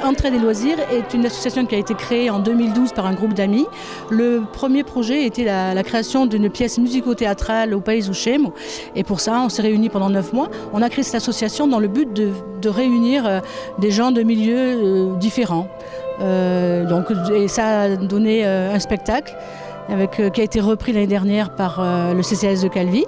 Entraide et Loisirs est une association qui a été créée en 2012 par un groupe d'amis. Le premier projet était la création d'une pièce musico-théâtrale au Pays Uxemo. Et pour ça, on s'est réunis pendant 9 mois. On a créé cette association dans le but de réunir des gens de milieux différents. Et ça a donné un spectacle qui a été repris l'année dernière par le CCAS de Calvi.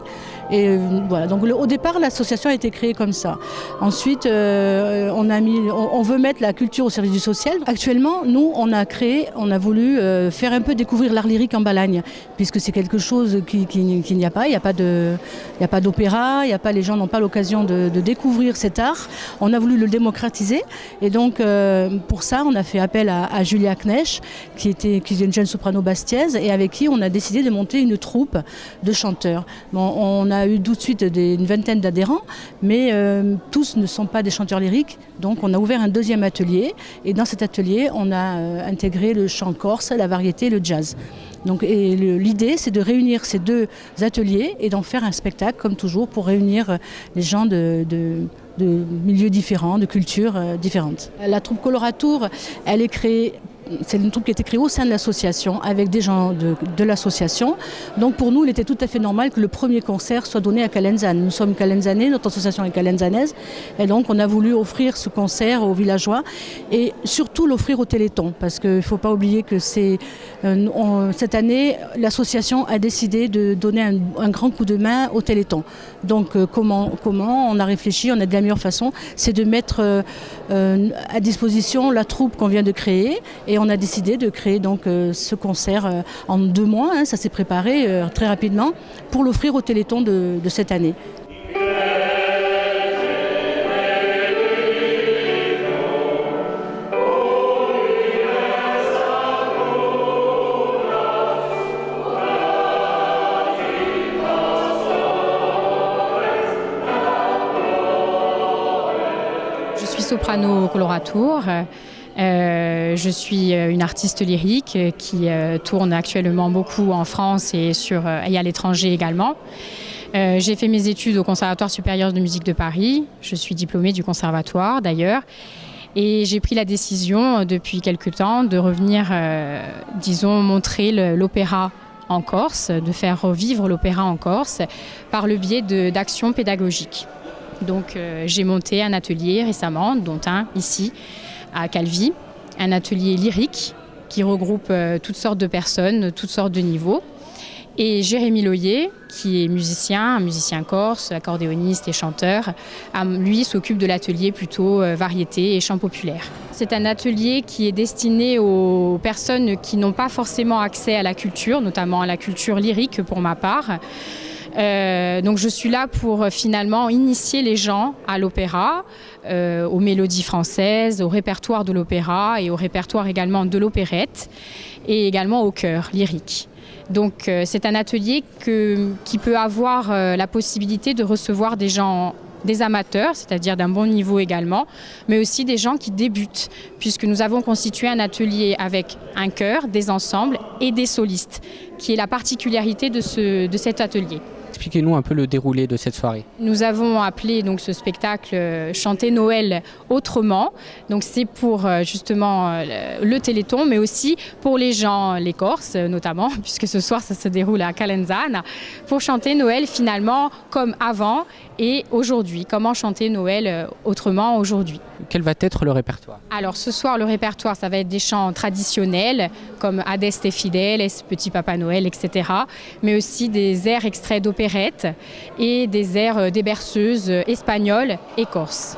Et voilà, donc au départ, l'association a été créée comme ça. Ensuite, on veut mettre la culture au service du social. Actuellement, nous, on a voulu faire un peu découvrir l'art lyrique en Balagne, puisque c'est quelque chose qu'il n'y a pas. Il n'y a pas d'opéra, les gens n'ont pas l'occasion de découvrir cet art. On a voulu le démocratiser. Et donc, pour ça, on a fait appel à Julia Knesch, qui est une jeune soprano bastiaise, et avec qui on a décidé de monter une troupe de chanteurs. Bon, on a eu tout de suite une vingtaine d'adhérents, mais tous ne sont pas des chanteurs lyriques. Donc on a ouvert un deuxième atelier, et dans cet atelier, on a intégré le chant corse, la variété, le jazz. Donc, l'idée, c'est de réunir ces deux ateliers et d'en faire un spectacle, comme toujours, pour réunir les gens de milieux différents, de cultures différentes. La troupe Coloratour, elle est créée. C'est une troupe qui a été créée au sein de l'association, avec des gens de l'association. Donc pour nous, il était tout à fait normal que le premier concert soit donné à Calenzane. Nous sommes calenzanais, notre association est calenzanaise. Et donc on a voulu offrir ce concert aux villageois et surtout l'offrir au Téléthon. Parce qu'il ne faut pas oublier que cette année, l'association a décidé de donner un grand coup de main au Téléthon. Donc comment on a réfléchi, on a de la meilleure façon, c'est de mettre à disposition la troupe qu'on vient de créer. Et on a décidé de créer donc ce concert en 2 mois, ça s'est préparé très rapidement, pour l'offrir au Téléthon de cette année. Je suis soprano Coloratour. Je suis une artiste lyrique qui tourne actuellement beaucoup en France et à l'étranger également. J'ai fait mes études au Conservatoire supérieur de musique de Paris. Je suis diplômée du conservatoire d'ailleurs. Et j'ai pris la décision depuis quelque temps de revenir, montrer l'opéra en Corse, de faire revivre l'opéra en Corse par le biais d'actions pédagogiques. Donc j'ai monté un atelier récemment, dont un ici, à Calvi, un atelier lyrique qui regroupe toutes sortes de personnes, toutes sortes de niveaux. Et Jérémy Loyer, qui est un musicien corse, accordéoniste et chanteur, lui s'occupe de l'atelier plutôt variété et chant populaire. C'est un atelier qui est destiné aux personnes qui n'ont pas forcément accès à la culture, notamment à la culture lyrique pour ma part. Donc je suis là pour finalement initier les gens à l'opéra, aux mélodies françaises, au répertoire de l'opéra et au répertoire également de l'opérette et également au chœur lyrique. Donc c'est un atelier qui peut avoir la possibilité de recevoir des gens, des amateurs, c'est-à-dire d'un bon niveau également, mais aussi des gens qui débutent, puisque nous avons constitué un atelier avec un chœur, des ensembles et des solistes, qui est la particularité de cet atelier. Expliquez-nous un peu le déroulé de cette soirée. Nous avons appelé donc ce spectacle Chanter Noël autrement. Donc c'est pour justement le Téléthon, mais aussi pour les gens, les Corses notamment, puisque ce soir ça se déroule à Calenzane, pour chanter Noël finalement comme avant et aujourd'hui. Comment chanter Noël autrement aujourd'hui. Quel va être le répertoire? Alors ce soir le répertoire ça va être des chants traditionnels comme Adeste Fidèle, Petit Papa Noël, etc. Mais aussi des airs extraits d'opérette et des airs des berceuses espagnoles et corses.